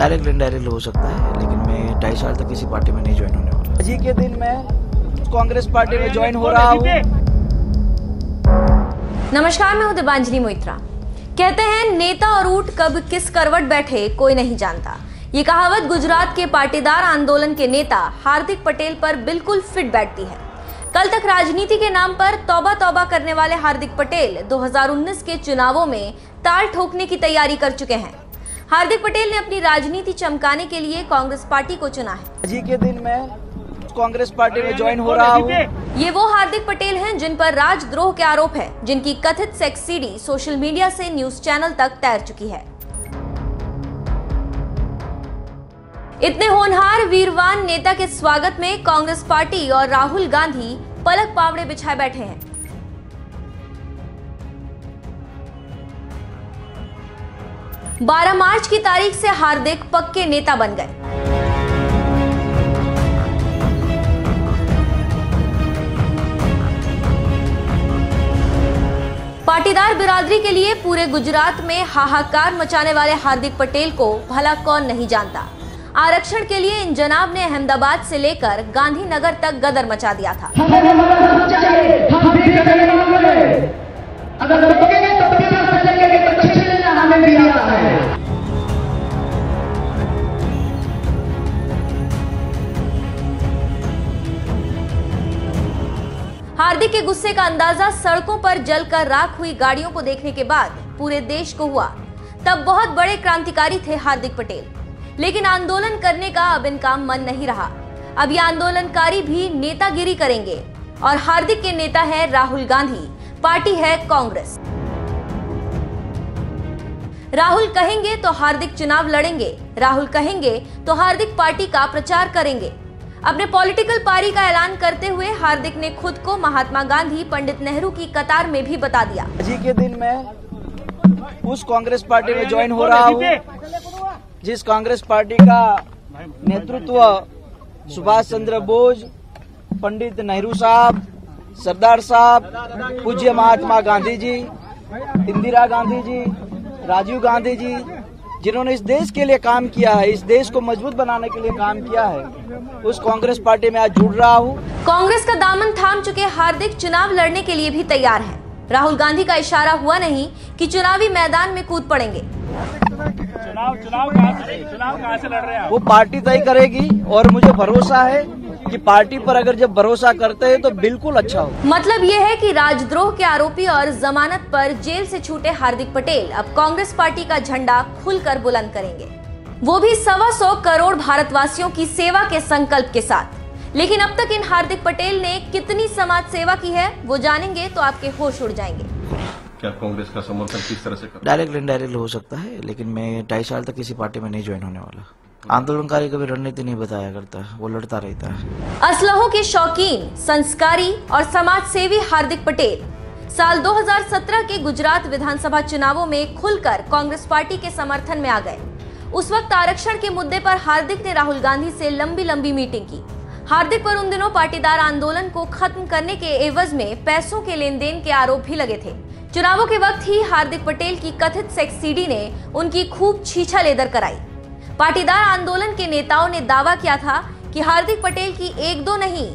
Direct indirect हो सकता है, लेकिन मैं 2.5 साल तक किसी पार्टी में नहीं ज्वाइन होने वाला। आज ही के दिन मैं कांग्रेस पार्टी में ज्वाइन हो रहा हूँ। नमस्कार, मैं हूं दिबांजलि मोइत्रा। कहते हैं नेता और ऊंट कब किस करवट बैठे कोई नहीं जानता। ये कहावत गुजरात के पाटीदार आंदोलन के नेता हार्दिक पटेल पर बिल्कुल फिट बैठती है। कल तक राजनीति के नाम पर तौबा तौबा करने वाले हार्दिक पटेल 2019 के चुनावों में ताल ठोकने की तैयारी कर चुके हैं। हार्दिक पटेल ने अपनी राजनीति चमकाने के लिए कांग्रेस पार्टी को चुना है। आज ही के दिन मैं कांग्रेस पार्टी में ज्वाइन हो रहा हूँ। ये वो हार्दिक पटेल हैं जिन पर राजद्रोह के आरोप है, जिनकी कथित सेक्स सीडी सोशल मीडिया से न्यूज चैनल तक तैर चुकी है। इतने होनहार वीरवान नेता के स्वागत में कांग्रेस पार्टी और राहुल गांधी पलक पावड़े बिछाए बैठे हैं। बारह मार्च की तारीख से हार्दिक पक्के नेता बन गए। पाटीदार बिरादरी के लिए पूरे गुजरात में हाहाकार मचाने वाले हार्दिक पटेल को भला कौन नहीं जानता। आरक्षण के लिए इन जनाब ने अहमदाबाद से लेकर गांधीनगर तक गदर मचा दिया था। हार्दिक के गुस्से का अंदाजा सड़कों पर जलकर राख हुई गाड़ियों को देखने के बाद पूरे देश को हुआ। तब बहुत बड़े क्रांतिकारी थे हार्दिक पटेल, लेकिन आंदोलन करने का अब इनका मन नहीं रहा। अब ये आंदोलनकारी भी नेतागिरी करेंगे और हार्दिक के नेता है राहुल गांधी, पार्टी है कांग्रेस। राहुल कहेंगे तो हार्दिक चुनाव लड़ेंगे, राहुल कहेंगे तो हार्दिक पार्टी का प्रचार करेंगे। अपने पॉलिटिकल पारी का ऐलान करते हुए हार्दिक ने खुद को महात्मा गांधी, पंडित नेहरू की कतार में भी बता दिया। आज ही के दिन मैं उस कांग्रेस पार्टी में ज्वाइन हो रहा हूँ जिस कांग्रेस पार्टी का नेतृत्व सुभाष चंद्र बोस, पंडित नेहरू साहब, सरदार साहब, पूज्य महात्मा गांधी जी, इंदिरा गांधी जी, राजीव गांधी जी, जिन्होंने इस देश के लिए काम किया है, इस देश को मजबूत बनाने के लिए काम किया है, उस कांग्रेस पार्टी में आज जुड़ रहा हूँ। कांग्रेस का दामन थाम चुके हार्दिक चुनाव लड़ने के लिए भी तैयार हैं। राहुल गांधी का इशारा हुआ नहीं कि चुनावी मैदान में कूद पड़ेंगे। चुनाव कहाँ से लड़ रहे हैं? वो पार्टी तय करेगी और मुझे भरोसा है कि पार्टी पर अगर जब भरोसा करते हैं तो बिल्कुल अच्छा हो। मतलब ये है कि राजद्रोह के आरोपी और जमानत पर जेल से छूटे हार्दिक पटेल अब कांग्रेस पार्टी का झंडा खुलकर बुलंद करेंगे, वो भी 125 करोड़ भारतवासियों की सेवा के संकल्प के साथ। लेकिन अब तक इन हार्दिक पटेल ने कितनी समाज सेवा की है वो जानेंगे तो आपके होश उड़ जाएंगे। क्या कांग्रेस का समर्थन किस तरह से कर? डायरेक्ट इनडायरेक्ट हो सकता है, लेकिन मैं 2.5 साल तक किसी पार्टी में नहीं ज्वाइन होने वाला। आंदोलनकारी कभी रणनीति नहीं बताया करता, वो लड़ता रहता है। असलहों के शौकीन, संस्कारी और समाज सेवी हार्दिक पटेल साल 2017 के गुजरात विधानसभा चुनावों में खुलकर कांग्रेस पार्टी के समर्थन में आ गए। उस वक्त आरक्षण के मुद्दे पर हार्दिक ने राहुल गांधी से लंबी लंबी मीटिंग की। हार्दिक पर उन दिनों पाटीदार आंदोलन को खत्म करने के एवज में पैसों के लेन देन के आरोप भी लगे थे। चुनावों के वक्त ही हार्दिक पटेल की कथित सेक्स सीडी ने उनकी खूब छीछा लेदर कराई। पाटीदार आंदोलन के नेताओं ने दावा किया था कि हार्दिक पटेल की 1-2 नहीं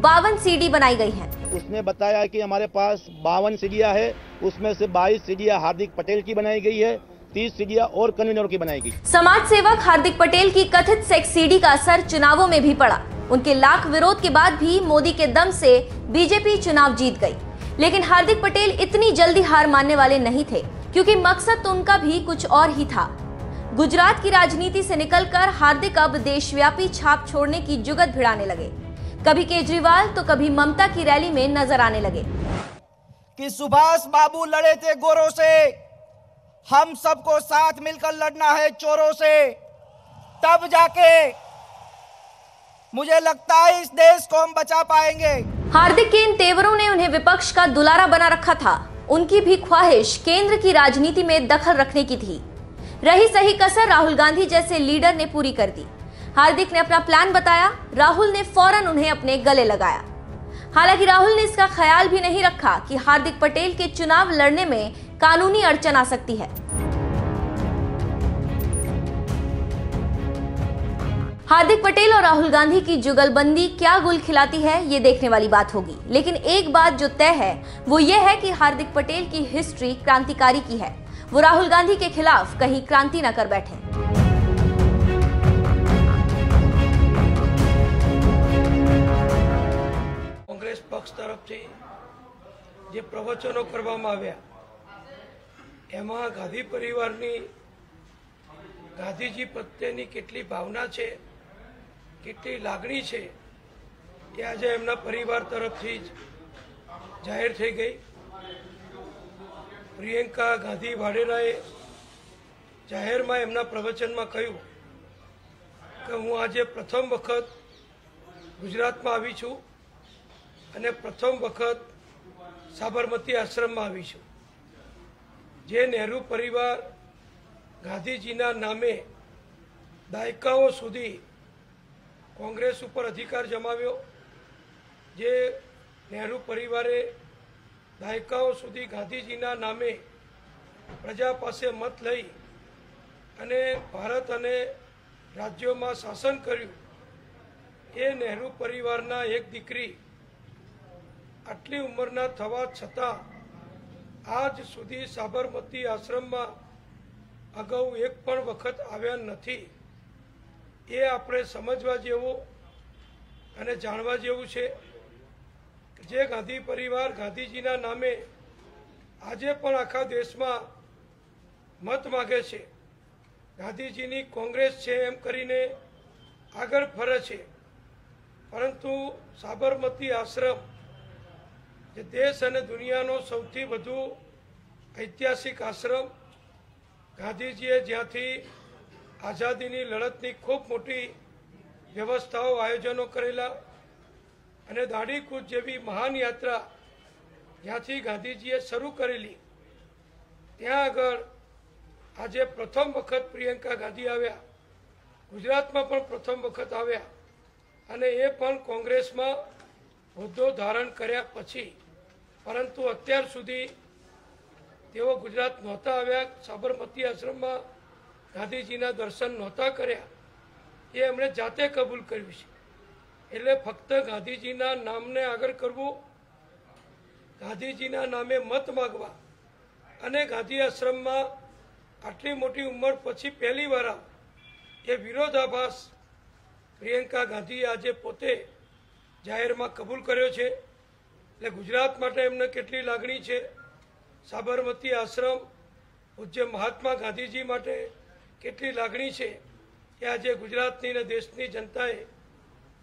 52 सीडी बनाई गई हैं। उसने बताया कि हमारे पास 52 सीडियां है, उसमें से 22 सीडियां हार्दिक पटेल की बनाई गई है, 30 सीडियां और कन्वीनरों की बनाई गई। समाज सेवक हार्दिक पटेल की कथित सेक्स सीडी का असर चुनावों में भी पड़ा। उनके लाख विरोध के बाद भी मोदी के दम से बीजेपी चुनाव जीत गई। लेकिन हार्दिक पटेल इतनी जल्दी हार मानने वाले नहीं थे, क्योंकि मकसद तो उनका भी कुछ और ही था। गुजरात की राजनीति से निकलकर हार्दिक अब देशव्यापी छाप छोड़ने की जुगत भिड़ाने लगे। कभी केजरीवाल तो कभी ममता की रैली में नजर आने लगे। कि सुभाष बाबू लड़े थे गोरों से, हम सबको साथ मिलकर लड़ना है चोरों से, तब जाके मुझे लगता है इस देश को हम बचा पाएंगे। हार्दिक के इन तेवरों ने उन्हें विपक्ष का दुलारा बना रखा था। उनकी भी ख्वाहिश केंद्र की राजनीति में दखल रखने की थी। रही सही कसर राहुल गांधी जैसे लीडर ने पूरी कर दी। हार्दिक ने अपना प्लान बताया, राहुल ने फौरन उन्हें अपने गले लगाया। हालांकि राहुल ने इसका ख्याल भी नहीं रखा कि हार्दिक पटेल के चुनाव लड़ने में कानूनी अड़चन आ सकती है। हार्दिक पटेल और राहुल गांधी की जुगलबंदी क्या गुल खिलाती है, ये देखने वाली बात होगी। लेकिन एक बात जो तय है वो ये है कि हार्दिक पटेल की हिस्ट्री क्रांतिकारी की है। वो राहुल गांधी के खिलाफ कहीं क्रांति न कर बैठे। કોંગ્રેસ પક્ષ તરફથી જે પ્રવચનો કરવામાં આવ્યા એમાં ગાંધી પરિવારની ગાંધીજી પ્રત્યેની કેટલી ભાવના છે, કેટલી લાગણી છે એ આજે એમના પરિવાર તરફથી જ જાહેર થઈ ગઈ। પ્રિયંકા ગાંધી વાડેરાએ જાહેરમાં એમના પ્રવચનમાં કહ્યું કે હું આજે પ્રથમ વખત ગુજરાતમાં આવી છું અને પ્રથમ વખત સાબરમતી આશ્રમમાં આવી છું। જે નહેરુ પરિવાર ગાંધીજીના નામે દાયકાઓ સુધી કોંગ્રેસ ઉપર અધિકાર જમાવ્યો, જે નહેરુ પરિવારે દાયકાઓ સુધી ગાંધીજીના નામે પ્રજા પાસે મત લઈ અને ભારત અને રાજ્યોમાં શાસન કર્યું, એ નહેરુ પરિવારના એક દીકરી આટલી ઉંમરના થવા છતાં આજ સુધી સાબરમતી આશ્રમમાં અગાઉ એક પણ વખત આવ્યા નથી। એ આપણે સમજવા જેવું અને જાણવા જેવું છે। જે ગાંધી પરિવાર ગાંધીજીના નામે આજે પણ આખા દેશમાં મત માગે છે, ગાંધીજીની કોંગ્રેસ છે એમ કરીને આગળ ફરે છે, પરંતુ સાબરમતી આશ્રમ જે દેશ અને દુનિયાનો સૌથી વધુ ઐતિહાસિક આશ્રમ, ગાંધીજીએ જ્યાંથી આઝાદીની લડતની ખૂબ મોટી વ્યવસ્થાઓ આયોજનો કરેલા અને દાંડીકૂચ જેવી મહાન યાત્રા જ્યાંથી ગાંધીજીએ શરૂ કરેલી, ત્યાં આગળ આજે પ્રથમ વખત પ્રિયંકા ગાંધી આવ્યા, ગુજરાતમાં પણ પ્રથમ વખત આવ્યા અને એ પણ કોંગ્રેસમાં હોદ્દો ધારણ કર્યા પછી। પરંતુ અત્યાર સુધી તેઓ ગુજરાત નહોતા આવ્યા, સાબરમતી આશ્રમમાં ગાંધીજીના દર્શન નહોતા કર્યા, એ એમણે જાતે કબૂલ કર્યું છે। એટલે ફક્ત ગાંધીજીના નામને આગળ કરવું, ગાંધીજીના નામે મત માગવા અને ગાંધી આશ્રમમાં આટલી મોટી ઉંમર પછી પહેલી વાર એ વિરોધાભાસ પ્રિયંકા ગાંધીએ આજે પોતે જાહેરમાં કબૂલ કર્યો છે। એટલે ગુજરાત માટે એમને કેટલી લાગણી છે, સાબરમતી આશ્રમ પૂજ્ય મહાત્મા ગાંધીજી માટે કેટલી લાગણી છે એ આજે ગુજરાતની અને દેશની જનતાએ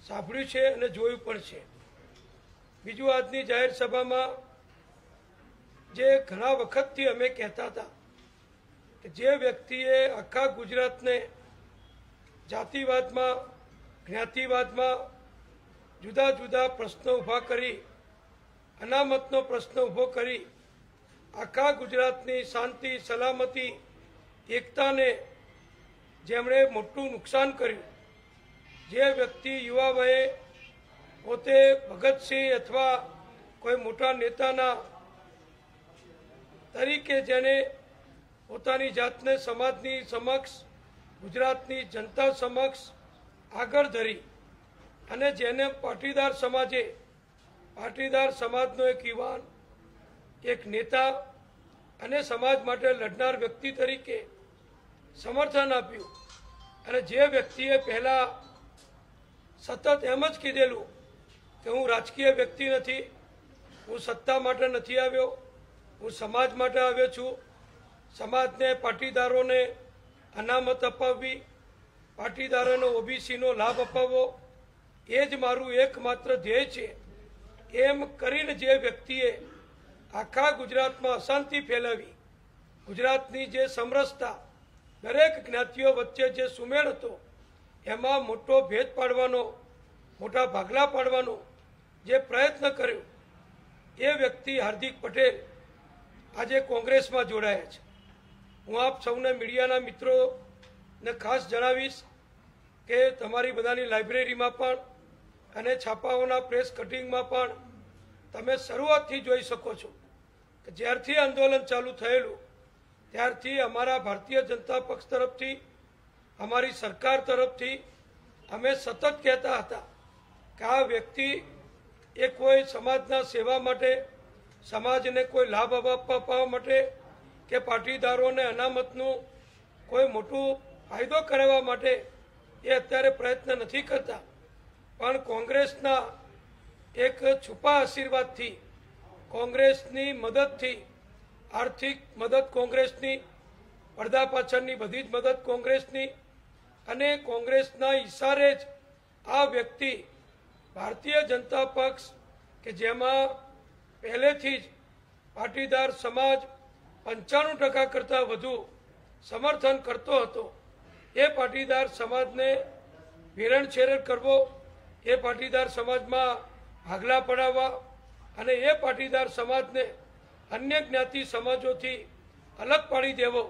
સાંભળ્યું છે અને જોયું પણ છે। બીજું, આજની જાહેર સભામાં જે ઘણા વખતથી અમે કહેતા હતા કે જે વ્યક્તિએ આખા ગુજરાતને જાતિવાદમાં, જ્ઞાતિવાદમાં જુદા જુદા પ્રશ્નો ઊભા કરી, અનામતનો પ્રશ્ન ઊભો કરી આખા ગુજરાતની શાંતિ, સલામતી, એકતાને જેમણે મોટું નુકસાન કર્યું, જે વ્યક્તિ યુવા વયે પોતે ભગતસિંહ અથવા કોઈ મોટા નેતાના તરીકે જેને પોતાની જાતને સમાજની સમક્ષ, ગુજરાતની जनता समक्ष આગળ ધરી અને જેને પાટીદાર સમાજે, પાટીદાર સમાજનો એક યુવાન, એક નેતા અને સમાજ માટે લડનાર વ્યક્તિ તરીકે સમર્થન આપ્યું અને જે વ્યક્તિએ પહેલા સતત એમ જ કીધેલું કે હું રાજકીય વ્યક્તિ નથી, હું સત્તા માટે નથી આવ્યો, હું સમાજ માટે આવ્યો છું, સમાજને, પાટીદારોને અનામત અપાવવી, પાટીદારોને ઓબીસીનો લાભ અપાવવો, એ જ મારું એકમાત્ર ધ્યેય છે। એમ કરીને જે વ્યક્તિએ આખા ગુજરાતમાં અશાંતિ ફેલાવી, ગુજરાતની જે સમરસતા, દરેક જ્ઞાતિઓ વચ્ચે જે સુમેળ હતો એમાં મોટો ભેદ પાડવાનો, મોટા ભાગલા પાડવાનો જે પ્રયત્ન કર્યો, એ વ્યક્તિ હાર્દિક પટેલ આજે કોંગ્રેસમાં જોડાયા છે। હું આપ સૌને મીડિયાના મિત્રોને ખાસ જણાવીશ કે તમારી બધાની લાઇબ્રેરીમાં પણ અને છાપાઓના પ્રેસ કટિંગમાં પણ તમે શરૂઆતથી જોઈ શકો છો કે જ્યારથી આંદોલન ચાલુ થયેલું ત્યારથી અમારા ભારતીય જનતા પક્ષ તરફથી, અમારી સરકાર તરફથી અમે સતત કહેતા હતા કે આ વ્યક્તિ એ કોઈ સમાજના સેવા માટે, સમાજને કોઈ લાભ આપવા માટે કે પાટીદારોને અનામતનું કોઈ મોટું ફાયદો કરાવવા માટે એ અત્યારે પ્રયત્ન નથી કરતા, પણ કોંગ્રેસના એક છુપા આશીર્વાદથી, કોંગ્રેસની મદદથી, આર્થિક મદદ કોંગ્રેસની, પડદા પાછળની બધી જ મદદ કોંગ્રેસની, અને કોંગ્રેસના ઈશારે જ આ વ્યક્તિ ભારતીય જનતા પક્ષ કે જેમાં પહેલેથી જ પાટીદાર સમાજ 95% કરતાં વધુ સમર્થન કરતો હતો, એ પાટીદાર સમાજને વેરણછેરણ કરવો, એ પાટીદાર સમાજમાં ભાગલા પડાવવા અને એ પાટીદાર સમાજને અન્ય જ્ઞાતિ સમાજોથી અલગ પાડી દેવો,